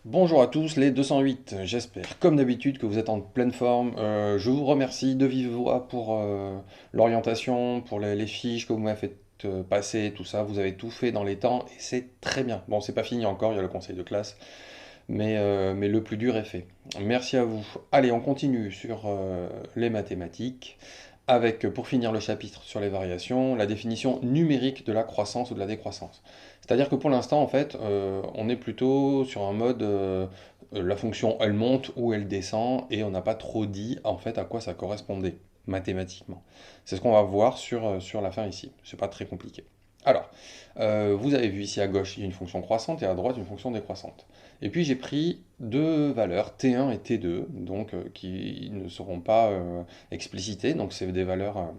Bonjour à tous les 208, j'espère comme d'habitude que vous êtes en pleine forme. Je vous remercie de vive voix pour l'orientation, pour les fiches que vous m'avez fait passer, tout ça. Vous avez tout fait dans les temps et c'est très bien. Bon, c'est pas fini encore, il y a le conseil de classe, mais le plus dur est fait. Merci à vous. Allez, on continue sur les mathématiques avec, pour finir le chapitre sur les variations, la définition numérique de la croissance ou de la décroissance. C'est-à-dire que pour l'instant, en fait, on est plutôt sur un mode, la fonction elle monte ou elle descend, et on n'a pas trop dit en fait à quoi ça correspondait mathématiquement. C'est ce qu'on va voir sur la fin ici. C'est pas très compliqué. Alors, vous avez vu ici à gauche, il y a une fonction croissante et à droite une fonction décroissante. Et puis j'ai pris deux valeurs, T1 et T2, donc qui ne seront pas explicitées, donc c'est des valeurs,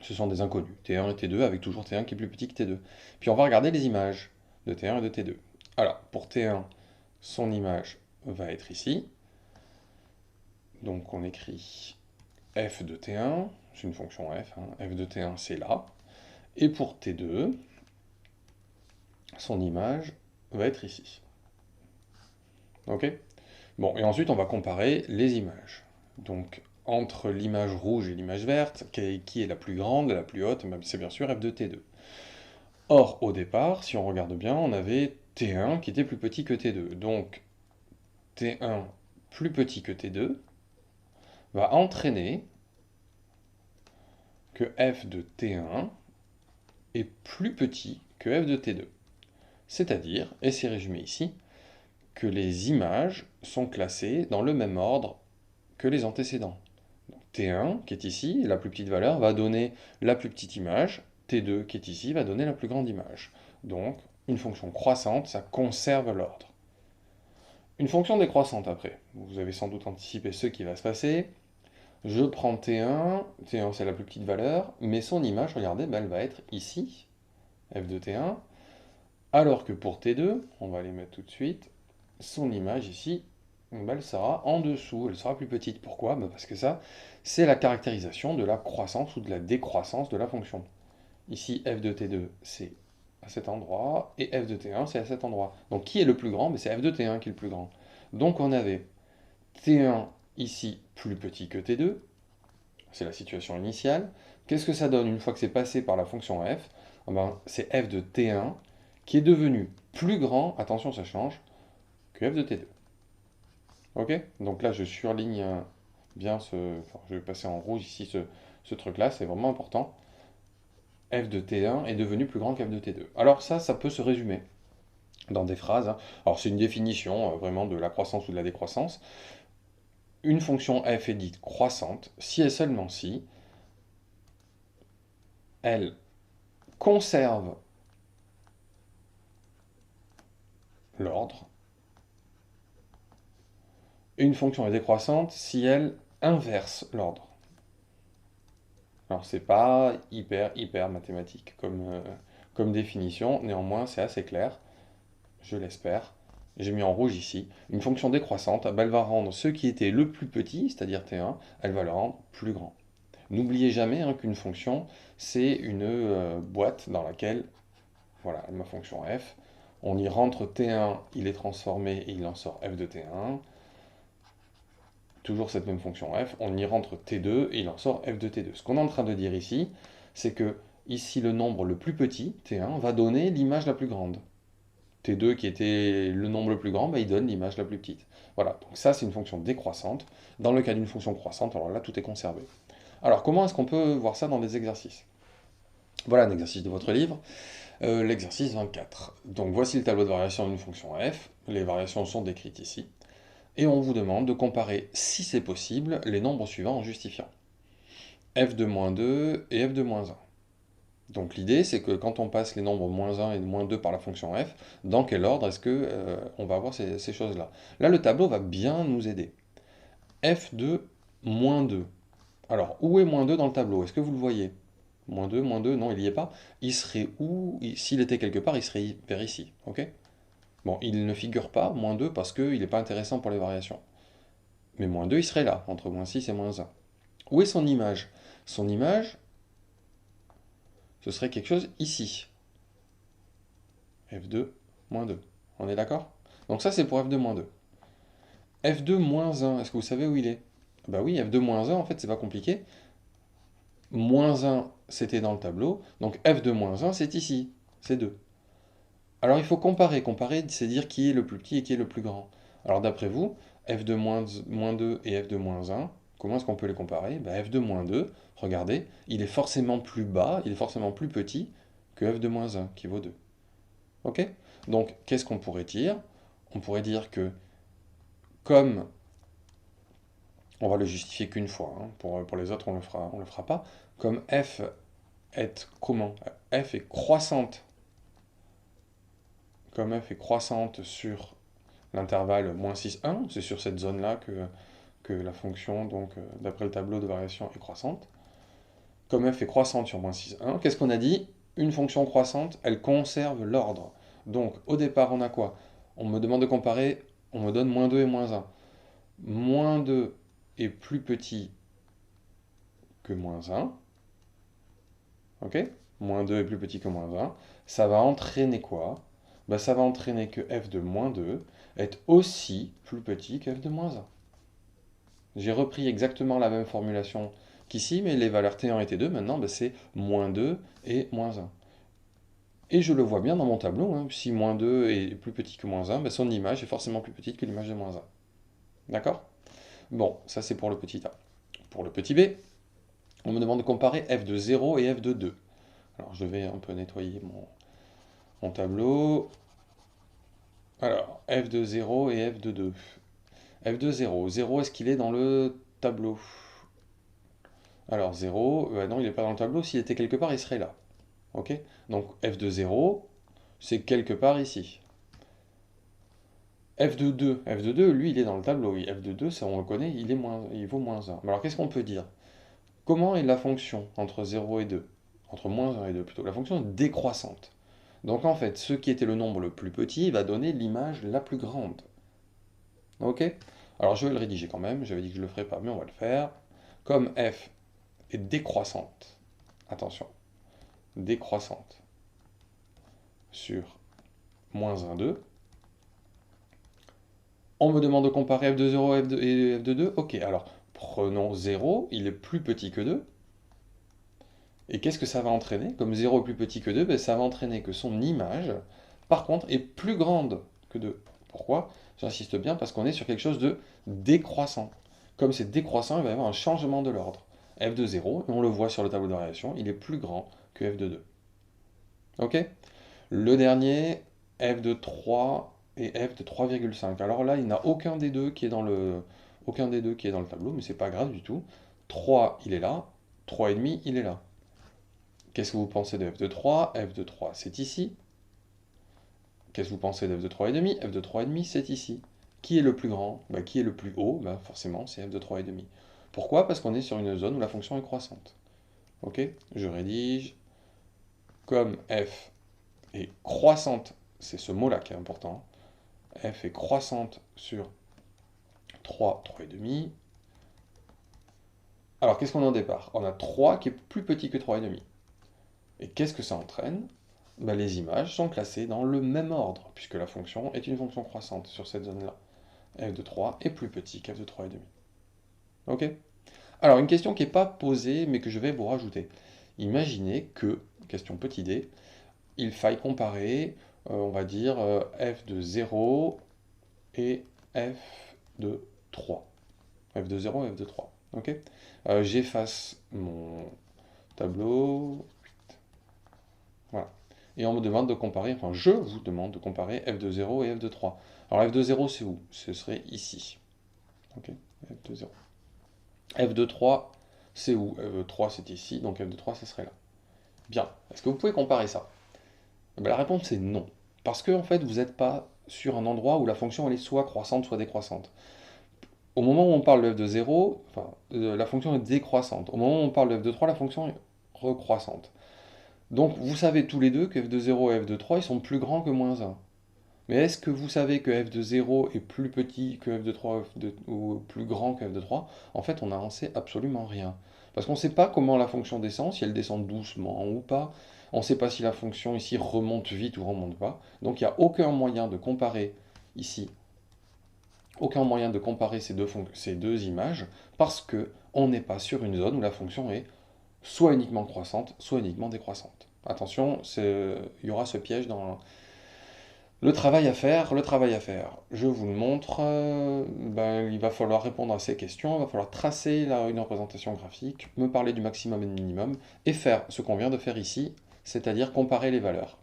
ce sont des inconnus, T1 et T2, avec toujours T1 qui est plus petit que T2. Puis on va regarder les images de T1 et de T2. Alors, pour T1, son image va être ici, donc on écrit f de T1, c'est une fonction f, hein, f de T1 c'est là, et pour T2, son image va être ici. Ok? Bon, et ensuite on va comparer les images. Donc, entre l'image rouge et l'image verte, qui est la plus grande, la plus haute, c'est bien sûr f de T2. Or, au départ, si on regarde bien, on avait T1 qui était plus petit que T2. Donc, T1 plus petit que T2 va entraîner que f de T1 est plus petit que f de T2. C'est-à-dire, et c'est résumé ici, que les images sont classées dans le même ordre que les antécédents. Donc, T1, qui est ici, la plus petite valeur, va donner la plus petite image. T2, qui est ici, va donner la plus grande image. Donc, une fonction croissante, ça conserve l'ordre. Une fonction décroissante après. Vous avez sans doute anticipé ce qui va se passer. Je prends T1, T1 c'est la plus petite valeur, mais son image, regardez, ben, elle va être ici, f de T1, alors que pour T2, on va les mettre tout de suite, son image ici, ben, elle sera en dessous, elle sera plus petite. Pourquoi? Ben, parce que ça, c'est la caractérisation de la croissance ou de la décroissance de la fonction. Ici, f de T2, c'est à cet endroit, et f de T1, c'est à cet endroit. Donc qui est le plus grand? Ben, c'est f de T1 qui est le plus grand. Donc on avait T1 ici plus petit que T2, c'est la situation initiale. Qu'est-ce que ça donne une fois que c'est passé par la fonction f? Eh ben, c'est f de T1 qui est devenu plus grand, attention ça change, que f de T2. Ok? Donc là je surligne bien enfin, je vais passer en rouge ici ce truc-là, c'est vraiment important. F de T1 est devenu plus grand qu'f de T2. Alors ça peut se résumer dans des phrases, hein. Alors c'est une définition vraiment de la croissance ou de la décroissance. Une fonction f est dite croissante si et seulement si elle conserve l'ordre. Une fonction est décroissante si elle inverse l'ordre. Alors c'est pas hyper mathématique comme définition, néanmoins c'est assez clair, je l'espère. J'ai mis en rouge ici. Une fonction décroissante, bah, elle va rendre ce qui était le plus petit, c'est-à-dire T1, elle va le rendre plus grand. N'oubliez jamais hein, qu'une fonction, c'est une boîte dans laquelle, voilà, ma fonction f, on y rentre T1, il est transformé et il en sort f de T1. Toujours cette même fonction f, on y rentre T2 et il en sort f de T2. Ce qu'on est en train de dire ici, c'est que ici le nombre le plus petit, T1, va donner l'image la plus grande. T2 qui était le nombre le plus grand, bah, il donne l'image la plus petite. Voilà, donc ça c'est une fonction décroissante. Dans le cas d'une fonction croissante, alors là tout est conservé. Alors comment est-ce qu'on peut voir ça dans des exercices? Voilà un exercice de votre livre, l'exercice 24. Donc voici le tableau de variation d'une fonction f, les variations sont décrites ici. Et on vous demande de comparer, si c'est possible, les nombres suivants en justifiant. F de moins 2 et f de moins 1. Donc l'idée, c'est que quand on passe les nombres moins 1 et moins 2 par la fonction f, dans quel ordre est-ce que on va avoir ces choses-là? Là, le tableau va bien nous aider. F de moins 2. Alors, où est moins 2 dans le tableau? Est-ce que vous le voyez? Moins 2, non, il n'y est pas. Il serait où? S'il était quelque part, il serait vers ici. Ok? Bon, il ne figure pas, moins 2, parce qu'il n'est pas intéressant pour les variations. Mais moins 2, il serait là, entre moins 6 et moins 1. Où est son image? Son image, ce serait quelque chose ici. F2, moins 2. On est d'accord? Donc ça, c'est pour f de moins 2. f de moins 1, est-ce que vous savez où il est? Bah oui, f de moins 1, en fait, c'est pas compliqué. Moins 1, c'était dans le tableau. Donc f de moins 1, c'est ici. C'est 2. Alors il faut comparer. Comparer, c'est dire qui est le plus petit et qui est le plus grand. Alors d'après vous, f de moins 2 et f de moins 1, comment est-ce qu'on peut les comparer? Bah, f de moins 2, regardez, il est forcément plus bas, il est forcément plus petit que f de moins 1, qui vaut 2. Ok? Donc qu'est-ce qu'on pourrait dire? On pourrait dire que comme on va le justifier qu'une fois, hein, pour les autres on le fera pas, comme f est comment? F est croissante, comme f est croissante sur l'intervalle moins 6, 1, c'est sur cette zone-là que la fonction, donc d'après le tableau de variation, est croissante. Comme f est croissante sur moins 6, 1, qu'est-ce qu'on a dit? Une fonction croissante, elle conserve l'ordre. Donc au départ, on a quoi? On me demande de comparer, on me donne moins 2 et moins 1. Moins 2 est plus petit que moins 1. Ok? Moins 2 est plus petit que moins 1. Ça va entraîner quoi? Bah, ça va entraîner que f de moins 2 est aussi plus petit que f de moins 1. J'ai repris exactement la même formulation qu'ici, mais les valeurs T1 et T2, maintenant, bah, c'est moins 2 et moins 1. Et je le vois bien dans mon tableau, hein, si moins 2 est plus petit que moins 1, bah, son image est forcément plus petite que l'image de moins 1. D'accord? Bon, ça c'est pour le petit a. Pour le petit b, on me demande de comparer f de 0 et f de 2. Alors je vais un peu nettoyer mon tableau. Alors, f de 0 et f de 2. f de 0. 0, est-ce qu'il est dans le tableau? Alors 0, non, il n'est pas dans le tableau. S'il était quelque part, il serait là. Ok? Donc f de 0, c'est quelque part ici. F de 2, lui, il est dans le tableau. Oui, f de 2, ça on le connaît, il vaut moins 1. Mais alors qu'est-ce qu'on peut dire? Comment est la fonction entre 0 et 2? Entre moins 1 et 2 plutôt. La fonction est décroissante. Donc en fait, ce qui était le nombre le plus petit va donner l'image la plus grande. Ok? Alors je vais le rédiger quand même, j'avais dit que je ne le ferais pas, mais on va le faire. Comme f est décroissante, attention, décroissante sur moins 1, 2, on me demande de comparer f de 0 et f de 2. Ok, alors prenons 0, il est plus petit que 2. Et qu'est-ce que ça va entraîner? Comme 0 est plus petit que 2, ben, ça va entraîner que son image, par contre, est plus grande que 2. Pourquoi? J'insiste bien parce qu'on est sur quelque chose de décroissant. Comme c'est décroissant, il va y avoir un changement de l'ordre. F de 0, et on le voit sur le tableau de variation, il est plus grand que f de 2. Ok? Le dernier, f de 3 et f de 3,5. Alors là, il n'y a aucun des deux qui est dans le, tableau, mais c'est pas grave du tout. 3, il est là. 3,5, il est là. Qu'est-ce que vous pensez de f de 3? F de 3, c'est ici. Qu'est-ce que vous pensez de f de 3,5? F de 3,5, c'est ici. Qui est le plus grand? Bah, qui est le plus haut? Bah, forcément, c'est f de 3,5. Pourquoi? Parce qu'on est sur une zone où la fonction est croissante. Ok? Je rédige. Comme f est croissante, c'est ce mot-là qui est important. F est croissante sur 3, 3,5. Alors, qu'est-ce qu'on a au départ? On a 3 qui est plus petit que 3,5. Et qu'est-ce que ça entraîne? Ben, les images sont classées dans le même ordre, puisque la fonction est une fonction croissante sur cette zone-là. F de 3 est plus petit qu'f de 3,5. Ok? Alors, une question qui n'est pas posée, mais que je vais vous rajouter. Imaginez que, question petit d, il faille comparer, on va dire, f de 0 et f de 3. F de 0 et f de 3. Ok? J'efface mon tableau. Voilà. Et on me demande de comparer, enfin je vous demande de comparer f de 0 et f de 3. Alors f de 0 c'est où? Ce serait ici. Ok? F de 0. F de 3 c'est où? F de 3 c'est ici, donc f de 3 ce serait là. Bien. Est-ce que vous pouvez comparer ça? Ben, la réponse est non. Parce que en fait vous n'êtes pas sur un endroit où la fonction elle est soit croissante soit décroissante. Au moment où on parle de f de 0, enfin, la fonction est décroissante. Au moment où on parle de f de 3, la fonction est recroissante. Donc vous savez tous les deux que f de 0 et f de 3 ils sont plus grands que moins 1. Mais est-ce que vous savez que f de 0 est plus petit que f de 3 ou plus grand que f de 3? En fait, on n'en sait absolument rien. Parce qu'on ne sait pas comment la fonction descend, si elle descend doucement ou pas. On ne sait pas si la fonction ici remonte vite ou remonte pas. Donc il n'y a aucun moyen de comparer ici aucun moyen de comparer ces deux images parce que on n'est pas sur une zone où la fonction est soit uniquement croissante, soit uniquement décroissante. Attention, il y aura ce piège dans le travail à faire. Le travail à faire, je vous le montre. Ben, il va falloir répondre à ces questions, il va falloir tracer une représentation graphique, me parler du maximum et du minimum, et faire ce qu'on vient de faire ici, c'est-à-dire comparer les valeurs.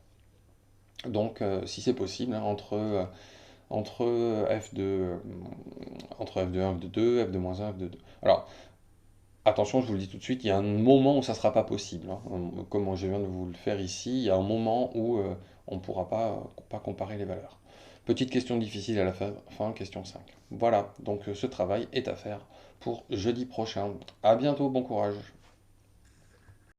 Donc, si c'est possible, hein, entre f de, entre f de 2, f de moins 1, f de 2. Alors, attention, je vous le dis tout de suite, il y a un moment où ça ne sera pas possible, hein. Comme je viens de vous le faire ici, il y a un moment où on ne pourra pas comparer les valeurs. Petite question difficile à la fin, question 5. Voilà, donc ce travail est à faire pour jeudi prochain. À bientôt, bon courage.